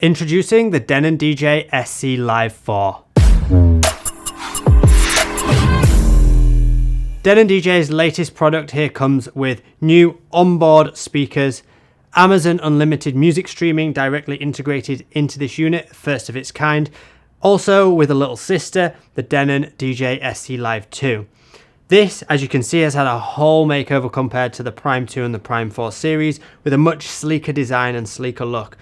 Introducing the Denon DJ SC Live 4. Denon DJ's latest product here comes with new onboard speakers, Amazon Unlimited music streaming directly integrated into this unit, first of its kind, also with a little sister, the Denon DJ SC Live 2. This, as you can see, has had a whole makeover compared to the Prime 2 and the Prime 4 series, with a much sleeker design and sleeker look.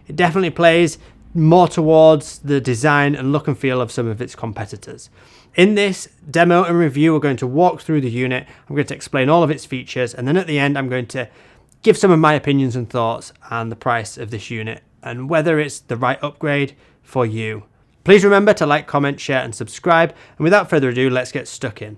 It definitely plays more towards the design and look and feel of some of its competitors. In this demo and review, we're going to walk through the unit. I'm going to explain all of its features, and then at the end, I'm going to give some of my opinions and thoughts on the price of this unit and whether it's the right upgrade for you. Please remember to like, comment, share, and subscribe. And without further ado, let's get stuck in.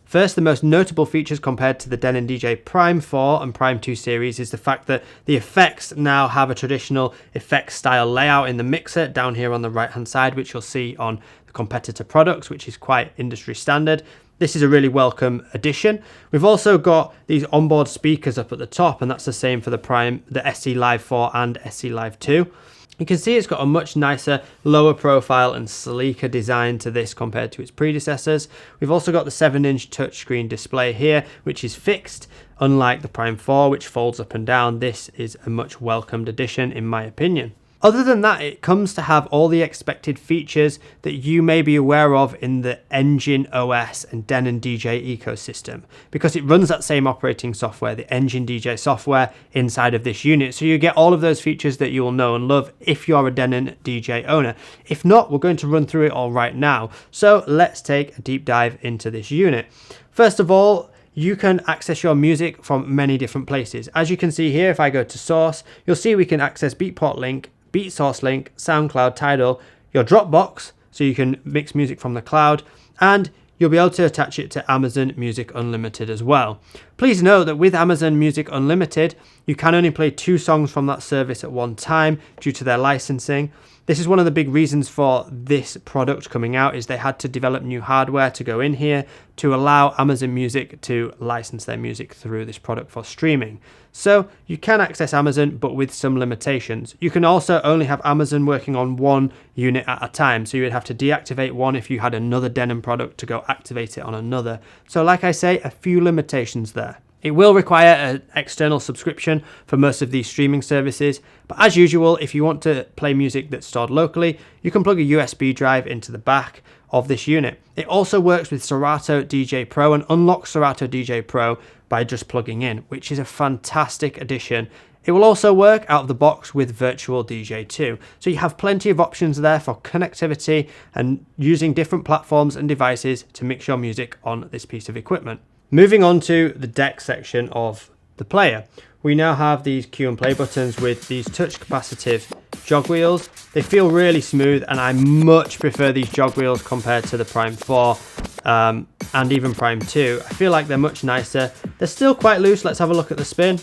First, the most notable features compared to the Denon DJ Prime 4 and Prime 2 series is the fact that the effects now have a traditional effects style layout in the mixer down here on the right hand side, which you'll see on the competitor products, which is quite industry standard. This is a really welcome addition. We've also got these onboard speakers up at the top, and that's the same for the SC Live 4 and SC Live 2. You can see it's got a much nicer, lower profile and sleeker design to this compared to its predecessors. We've also got the 7-inch touchscreen display here, which is fixed. Unlike the Prime 4, which folds up and down, this is a much welcomed addition in my opinion. Other than that, it comes to have all the expected features that you may be aware of in the Engine OS and Denon DJ ecosystem, because it runs that same operating software, the Engine DJ software, inside of this unit. So you get all of those features that you will know and love if you're a Denon DJ owner. If not, we're going to run through it all right now. So let's take a deep dive into this unit. First of all, you can access your music from many different places. As you can see here, if I go to source, you'll see we can access Beatport Link, Beat Source Link, SoundCloud, Tidal, your Dropbox, so you can mix music from the cloud, and you'll be able to attach it to Amazon Music Unlimited as well. Please note that with Amazon Music Unlimited, you can only play 2 songs from that service at one time due to their licensing. This is one of the big reasons for this product coming out, is they had to develop new hardware to go in here to allow Amazon Music to license their music through this product for streaming. So you can access Amazon, but with some limitations. You can also only have Amazon working on one unit at a time. So you would have to deactivate one if you had another Denon product to go activate it on another. So like I say, a few limitations there. It will require an external subscription for most of these streaming services, but as usual, if you want to play music that's stored locally, you can plug a USB drive into the back of this unit. It also works with Serato DJ Pro and unlocks Serato DJ Pro by just plugging in, which is a fantastic addition. It will also work out of the box with Virtual DJ 2. So you have plenty of options there for connectivity and using different platforms and devices to mix your music on this piece of equipment. Moving on to the deck section of the player, we now have these cue and play buttons with these touch capacitive jog wheels. They feel really smooth, and I much prefer these jog wheels compared to the Prime 4 and even Prime 2. I feel like they're much nicer. They're still quite loose. Let's have a look at the spin.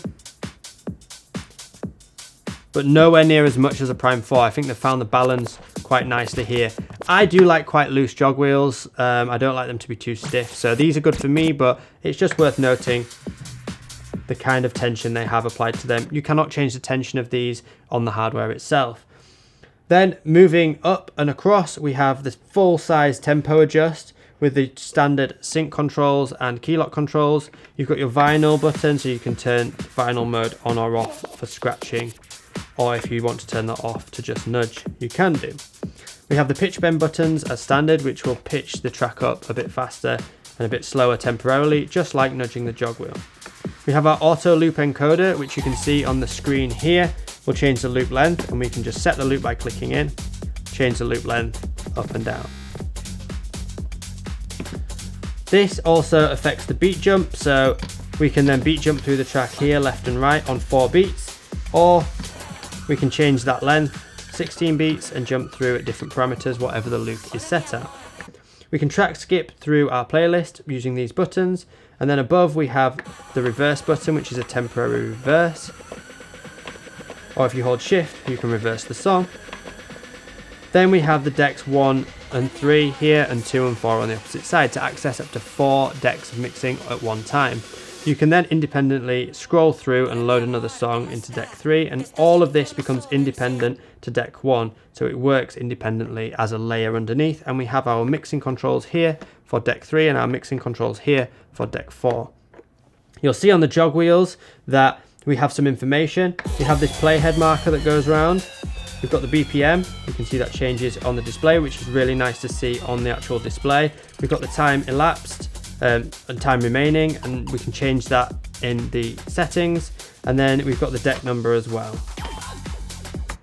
But nowhere near as much as a Prime 4. I think they've found the balance quite nicely here. I do like quite loose jog wheels. I don't like them to be too stiff. So these are good for me, but it's just worth noting the kind of tension they have applied to them. You cannot change the tension of these on the hardware itself. Then moving up and across, we have the full size tempo adjust with the standard sync controls and key lock controls. You've got your vinyl button, so you can turn vinyl mode on or off for scratching, or if you want to turn that off to just nudge, you can do. We have the pitch bend buttons as standard, which will pitch the track up a bit faster and a bit slower temporarily, just like nudging the jog wheel. We have our auto loop encoder, which you can see on the screen here. We'll change the loop length, and we can just set the loop by clicking in, change the loop length up and down. This also affects the beat jump, so we can then beat jump through the track here, left and right on 4 beats, or we can change that length, 16 beats, and jump through at different parameters, whatever the loop is set at. We can track skip through our playlist using these buttons, and then above we have the reverse button, which is a temporary reverse, or if you hold shift you can reverse the song. Then we have the decks 1 and 3 here, and 2 and 4 on the opposite side to access up to 4 decks of mixing at one time. You can then independently scroll through and load another song into deck 3, and all of this becomes independent to deck 1, so it works independently as a layer underneath. And we have our mixing controls here for deck 3 and our mixing controls here for deck 4. You'll see on the jog wheels that we have some information. We have this playhead marker that goes around. We've got the BPM, you can see that changes on the display, which is really nice to see on the actual display. We've got the time elapsed and time remaining, and we can change that in the settings. And then we've got the deck number as well.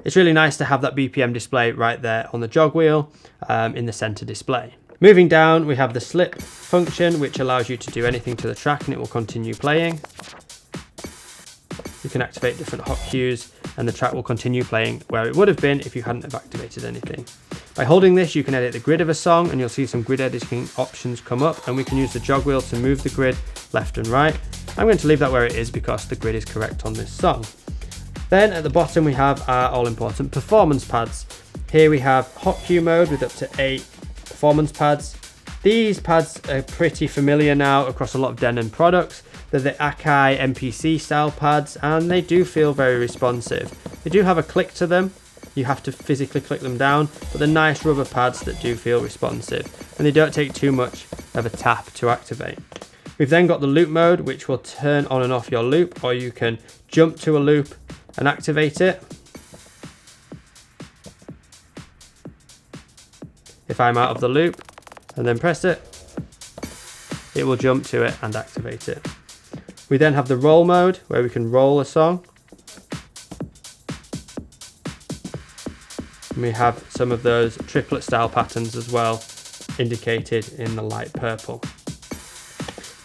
It's really nice to have that BPM display right there on the jog wheel in the center display. Moving down, we have the slip function, which allows you to do anything to the track and it will continue playing. You can activate different hot cues and the track will continue playing where it would have been if you hadn't have activated anything. By holding this, you can edit the grid of a song, and you'll see some grid editing options come up, and we can use the jog wheel to move the grid left and right. I'm going to leave that where it is because the grid is correct on this song. Then at the bottom we have our all-important performance pads. Here we have hot cue mode with up to 8 performance pads. These pads are pretty familiar now across a lot of Denon products. They're the Akai MPC style pads, and they do feel very responsive. They do have a click to them. You have to physically click them down, but they're nice rubber pads that do feel responsive, and they don't take too much of a tap to activate. We've then got the loop mode, which will turn on and off your loop, or you can jump to a loop and activate it. If I'm out of the loop and then press it, it will jump to it and activate it. We then have the roll mode, where we can roll a song. And we have some of those triplet style patterns as well, indicated in the light purple.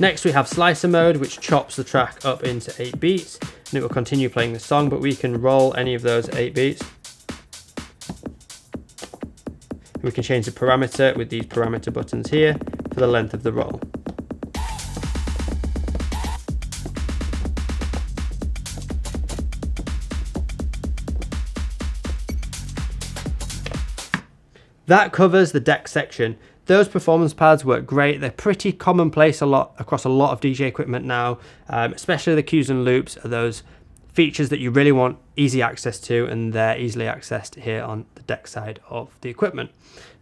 Next we have slicer mode, which chops the track up into 8 beats, and it will continue playing the song, but we can roll any of those 8 beats. We can change the parameter with these parameter buttons here for the length of the roll. That covers the deck section. Those performance pads work great. They're pretty commonplace across a lot of DJ equipment now, especially the cues and loops are those features that you really want easy access to, and they're easily accessed here on the deck side of the equipment.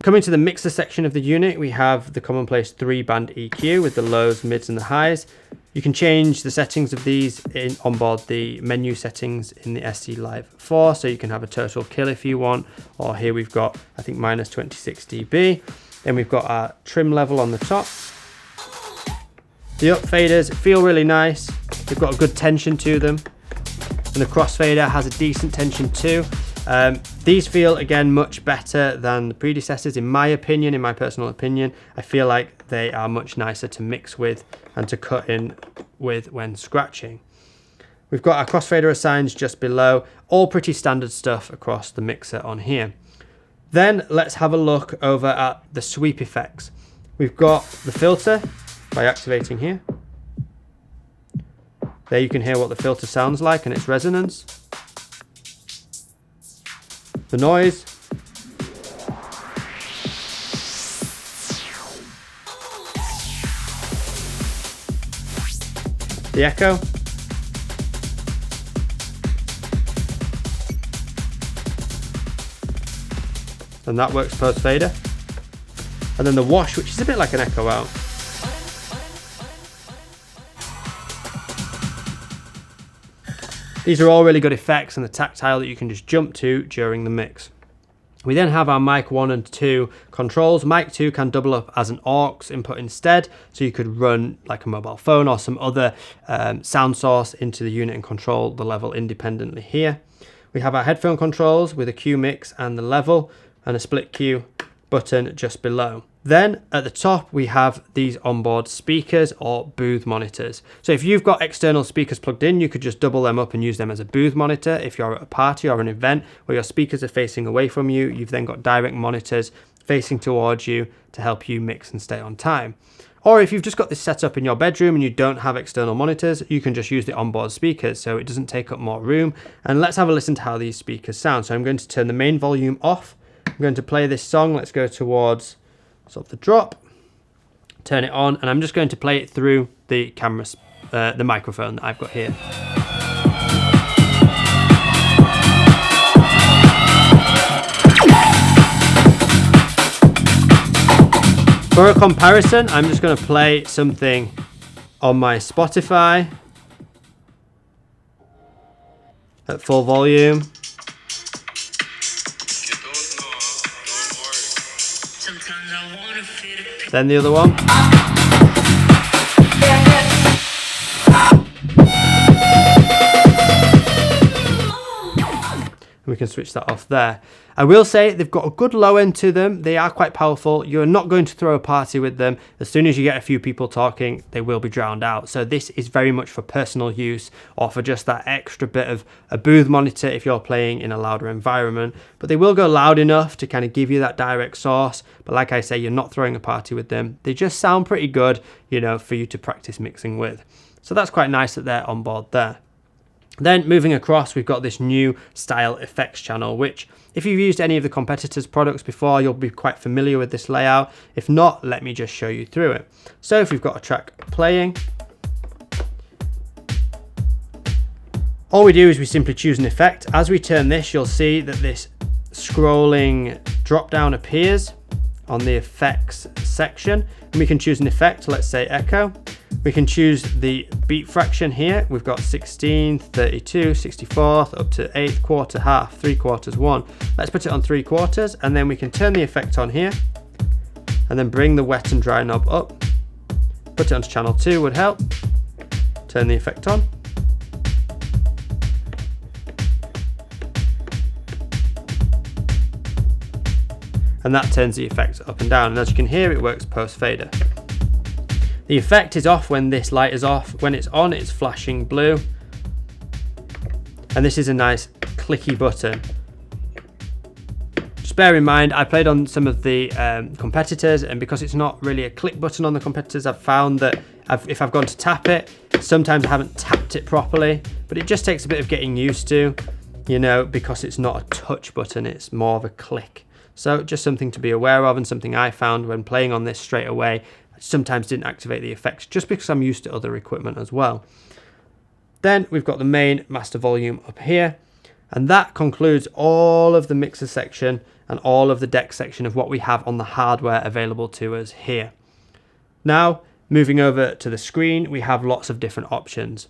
Coming to the mixer section of the unit, we have the commonplace 3-band EQ with the lows, mids and the highs. You can change the settings of these onboard the menu settings in the SC Live 4, so you can have a total kill if you want, or here we've got, I think, minus 26 dB. Then we've got our trim level on the top. The up faders feel really nice. They've got a good tension to them. And the crossfader has a decent tension too. These feel, again, much better than the predecessors, in my opinion, in my personal opinion. I feel like they are much nicer to mix with and to cut in with when scratching. We've got our crossfader assigns just below, all pretty standard stuff across the mixer on here. Then let's have a look over at the sweep effects. We've got the filter by activating here. There you can hear what the filter sounds like and its resonance. The noise. The echo. And that works post fader. And then the wash, which is a bit like an echo out. These are all really good effects, and the tactile that you can just jump to during the mix. We then have our mic 1 and 2 controls. Mic 2 can double up as an aux input instead, so you could run like a mobile phone or some other sound source into the unit and control the level independently here. We have our headphone controls with a Q mix and the level, and a split Q button just below. Then at the top we have these onboard speakers or booth monitors. So if you've got external speakers plugged in, you could just double them up and use them as a booth monitor. If you're at a party or an event where your speakers are facing away from you, you've then got direct monitors facing towards you to help you mix and stay on time. Or if you've just got this set up in your bedroom and you don't have external monitors, you can just use the onboard speakers so it doesn't take up more room. And let's have a listen to how these speakers sound. So I'm going to turn the main volume off. I'm going to play this song. Let's go towards sort of the drop, turn it on, and I'm just going to play it through the camera the microphone that I've got here. For a comparison, I'm just going to play something on my Spotify at full volume. Then the other one. We can switch that off there. I will say they've got a good low end to them. They are quite powerful. You're not going to throw a party with them. As soon as you get a few people talking, they will be drowned out. So this is very much for personal use or for just that extra bit of a booth monitor if you're playing in a louder environment. But they will go loud enough to kind of give you that direct source. But like I say, you're not throwing a party with them. They just sound pretty good, you know, for you to practice mixing with. So that's quite nice that they're on board there. Then moving across, we've got this new style effects channel, which if you've used any of the competitors' products before, you'll be quite familiar with this layout. If not, let me just show you through it. So if we've got a track playing, all we do is we simply choose an effect. As we turn this, you'll see that this scrolling drop down appears on the effects section, and we can choose an effect, let's say echo. We can choose the beat fraction here. We've got 16th, 32, 64th, up to 8th, quarter, half, 3/4, 1. Let's put it on 3/4, and then we can turn the effect on here, and then bring the wet and dry knob up. Put it onto channel 2 would help. Turn the effect on. And that turns the effect up and down. And as you can hear, it works post fader. The effect is off when this light is off. When it's on, it's flashing blue. And this is a nice clicky button. Just bear in mind, I played on some of the competitors, and because it's not really a click button on the competitors, I've found that if I've gone to tap it, sometimes I haven't tapped it properly, but it just takes a bit of getting used to, you know, because it's not a touch button, it's more of a click. So just something to be aware of, and something I found when playing on this straight away, I sometimes didn't activate the effects just because I'm used to other equipment as well. Then we've got the main master volume up here, and that concludes all of the mixer section and all of the deck section of what we have on the hardware available to us here. Now, moving over to the screen, we have lots of different options.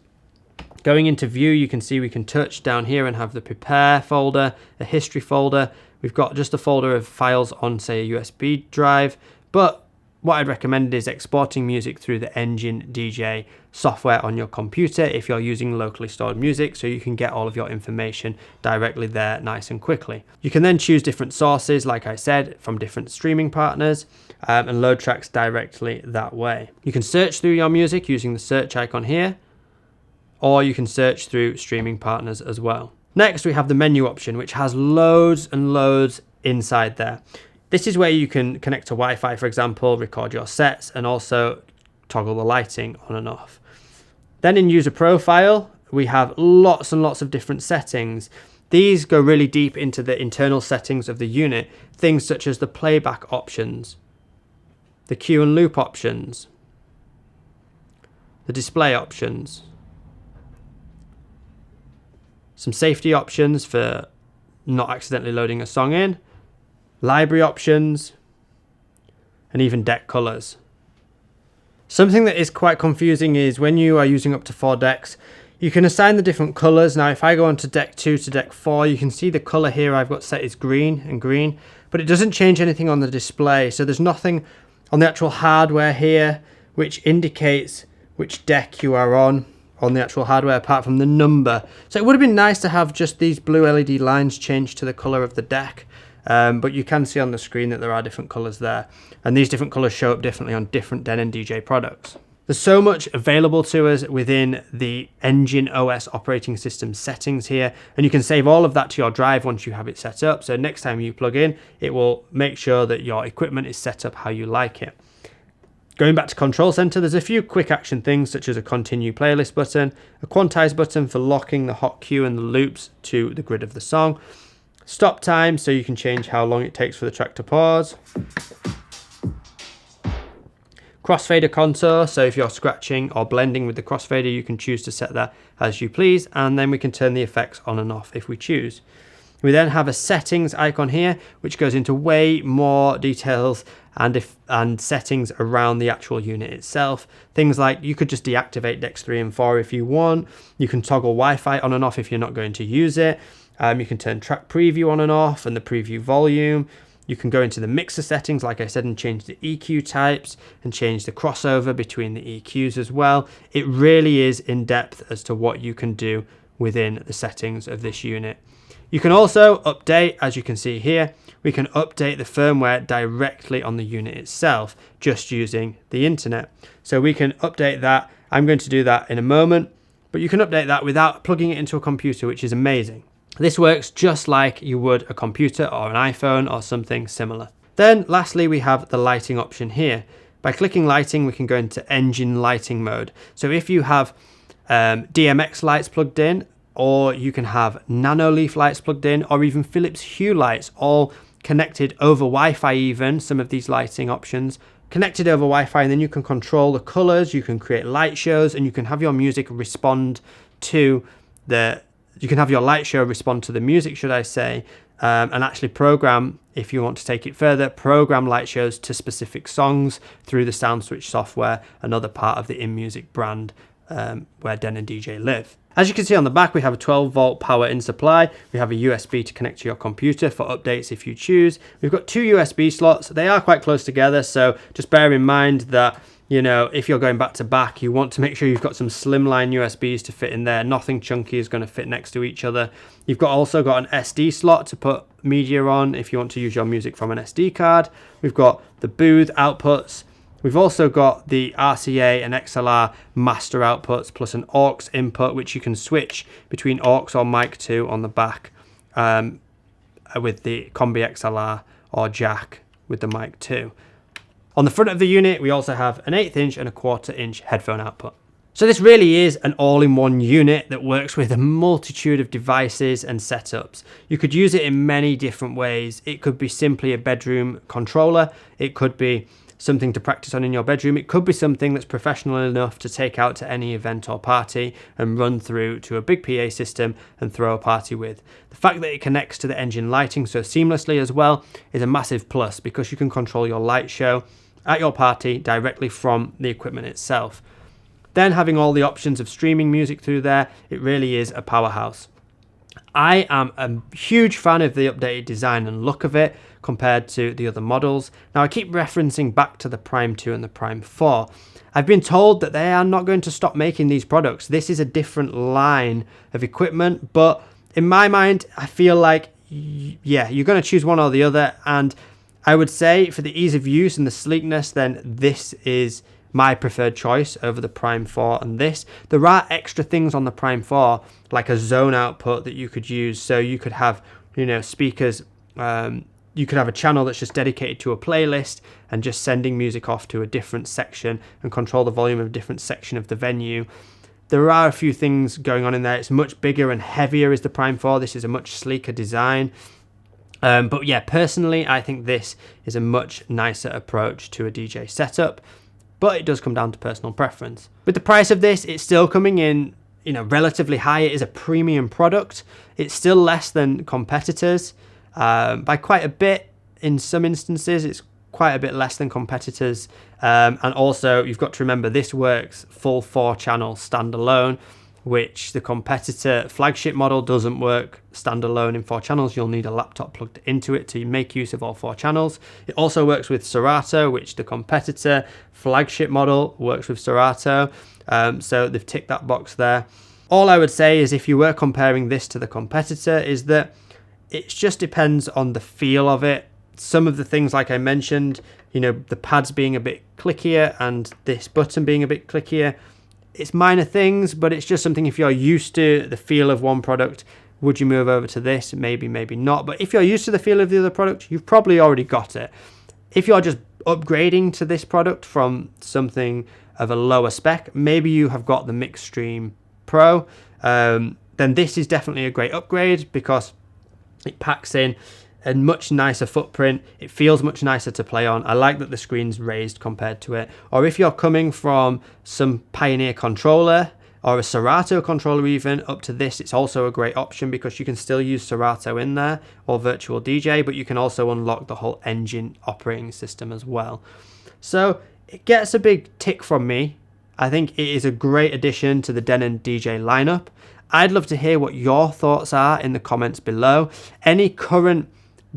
Going into view, you can see we can touch down here and have the prepare folder, a history folder. We've got just a folder of files on, say, a USB drive, but what I'd recommend is exporting music through the Engine DJ software on your computer if you're using locally stored music, so you can get all of your information directly there nice and quickly. You can then choose different sources, like I said, from different streaming partners, and load tracks directly that way. You can search through your music using the search icon here, or you can search through streaming partners as well. Next, we have the menu option, which has loads and loads inside there. This is where you can connect to Wi-Fi, for example, record your sets, and also toggle the lighting on and off. Then in user profile, we have lots and lots of different settings. These go really deep into the internal settings of the unit, things such as the playback options, the cue and loop options, the display options, some safety options for not accidentally loading a song in, library options, and even deck colors. Something that is quite confusing is when you are using up to 4 decks, you can assign the different colors. Now, if I go on to deck 2 to deck 4, you can see the color here I've got set is green and green, but it doesn't change anything on the display. So there's nothing on the actual hardware here which indicates which deck you are on the actual hardware apart from the number. So it would have been nice to have just these blue LED lines changed to the color of the deck. But you can see on the screen that there are different colors there, and these different colors show up differently on different Denon DJ products. There's so much available to us within the Engine OS operating system settings here, and you can save all of that to your drive once you have it set up. So next time you plug in, it will make sure that your equipment is set up how you like it. Going back to Control Center, there's a few quick action things such as a continue playlist button, a quantize button for locking the hot cue and the loops to the grid of the song, stop time so you can change how long it takes for the track to pause, crossfader contour. So if you're scratching or blending with the crossfader, you can choose to set that as you please. And then we can turn the effects on and off if we choose. We then have a settings icon here, which goes into way more details and settings around the actual unit itself. Things like you could just deactivate decks 3 and 4 if you want. You can toggle Wi-Fi on and off if you're not going to use it. You can turn track preview on and off and the preview volume. You can go into the mixer settings, like I said, and change the EQ types and change the crossover between the EQs as well. It really is in depth as to what you can do within the settings of this unit. You can also update, as you can see here, we can update the firmware directly on the unit itself, just using the internet. So we can update that. I'm going to do that in a moment, but you can update that without plugging it into a computer, which is amazing. This works just like you would a computer or an iPhone or something similar. Then lastly, we have the lighting option here. By clicking lighting, we can go into engine lighting mode. So if you have DMX lights plugged in, or you can have nanoleaf lights plugged in, or even Philips Hue lights, all connected over Wi-Fi even, some of these lighting options, connected over Wi-Fi, and then you can control the colors, you can create light shows, and you can have your music respond to the, you can have your light show respond to the music, should I say, and actually program, if you want to take it further, program light shows to specific songs through the SoundSwitch software, another part of the InMusic brand where Denon DJ live. As you can see on the back, we have a 12-volt power in supply. We have a USB to connect to your computer for updates if you choose. We've got 2 USB slots. They are quite close together, so just bear in mind that, you know, if you're going back to back, you want to make sure you've got some slimline USBs to fit in there. Nothing chunky is going to fit next to each other. You've also got an SD slot to put media on if you want to use your music from an SD card. We've got the booth outputs. We've also got the RCA and XLR master outputs plus an aux input, which you can switch between aux or mic 2 on the back with the Combi XLR or jack with the mic 2. On the front of the unit, we also have an 1/8 inch and a 1/4 inch headphone output. So this really is an all-in-one unit that works with a multitude of devices and setups. You could use it in many different ways. It could be simply a bedroom controller. It could be something to practice on in your bedroom. It could be something that's professional enough to take out to any event or party and run through to a big PA system and throw a party with. The fact that it connects to the engine lighting so seamlessly as well is a massive plus, because you can control your light show at your party directly from the equipment itself. Then having all the options of streaming music through there, it really is a powerhouse. I am a huge fan of the updated design and look of it compared to the other models. Now, I keep referencing back to the Prime 2 and the Prime 4. I've been told that they are not going to stop making these products. This is a different line of equipment, but in my mind, I feel like, yeah, you're going to choose one or the other. And I would say for the ease of use and the sleekness, then this is my preferred choice over the Prime 4 and this. There are extra things on the Prime 4, like a zone output that you could use. So you could have, you know, speakers, you could have a channel that's just dedicated to a playlist and just sending music off to a different section and control the volume of a different section of the venue. There are a few things going on in there. It's much bigger and heavier as the Prime 4. This is a much sleeker design. But yeah, personally, I think this is a much nicer approach to a DJ setup, but it does come down to personal preference. With the price of this, it's still coming in, you know, relatively high. It is a premium product. It's still less than competitors. By quite a bit. In some instances, it's quite a bit less than competitors. And also, you've got to remember, this works full 4-channel standalone, which the competitor flagship model doesn't work standalone in 4 channels. You'll need a laptop plugged into it to make use of all 4 channels. It also works with Serato, which the competitor flagship model works with Serato. So they've ticked that box there. All I would say is, if you were comparing this to the competitor, is that it just depends on the feel of it. Some of the things, like I mentioned, you know, the pads being a bit clickier and this button being a bit clickier, it's minor things, but it's just something, if you're used to the feel of one product, would you move over to this? Maybe, maybe not. But if you're used to the feel of the other product, you've probably already got it. If you're just upgrading to this product from something of a lower spec, maybe you have got the Mixstream Pro, then this is definitely a great upgrade, because it packs in a much nicer footprint. It feels much nicer to play on. I like that the screen's raised compared to it. Or if you're coming from some Pioneer controller or a Serato controller even up to this, it's also a great option because you can still use Serato in there or Virtual DJ, but you can also unlock the whole engine operating system as well. So it gets a big tick from me. I think it is a great addition to the Denon DJ lineup. I'd love to hear what your thoughts are in the comments below. Any current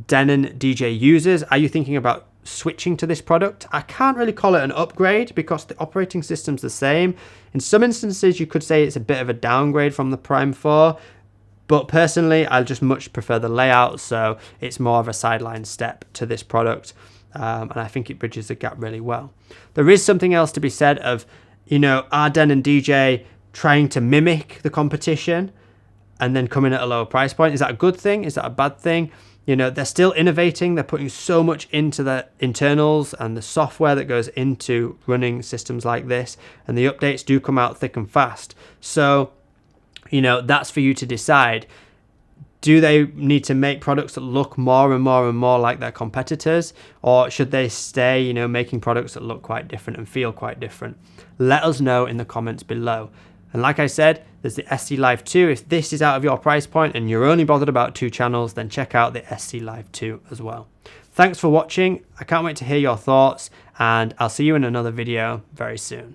Denon DJ users, are you thinking about switching to this product? I can't really call it an upgrade because the operating system's the same. In some instances, you could say it's a bit of a downgrade from the Prime 4, but personally, I just much prefer the layout, so it's more of a sideline step to this product, and I think it bridges the gap really well. There is something else to be said of, are Denon DJ trying to mimic the competition and then come in at a lower price point? Is that a good thing? Is that a bad thing? They're still innovating. They're putting so much into the internals and the software that goes into running systems like this, and the updates do come out thick and fast. So, that's for you to decide. Do they need to make products that look more and more and more like their competitors, or should they stay, making products that look quite different and feel quite different? Let us know in the comments below. And like I said, there's the SC Live 2. If this is out of your price point and you're only bothered about 2 channels, then check out the SC Live 2 as well. Thanks for watching. I can't wait to hear your thoughts, and I'll see you in another video very soon.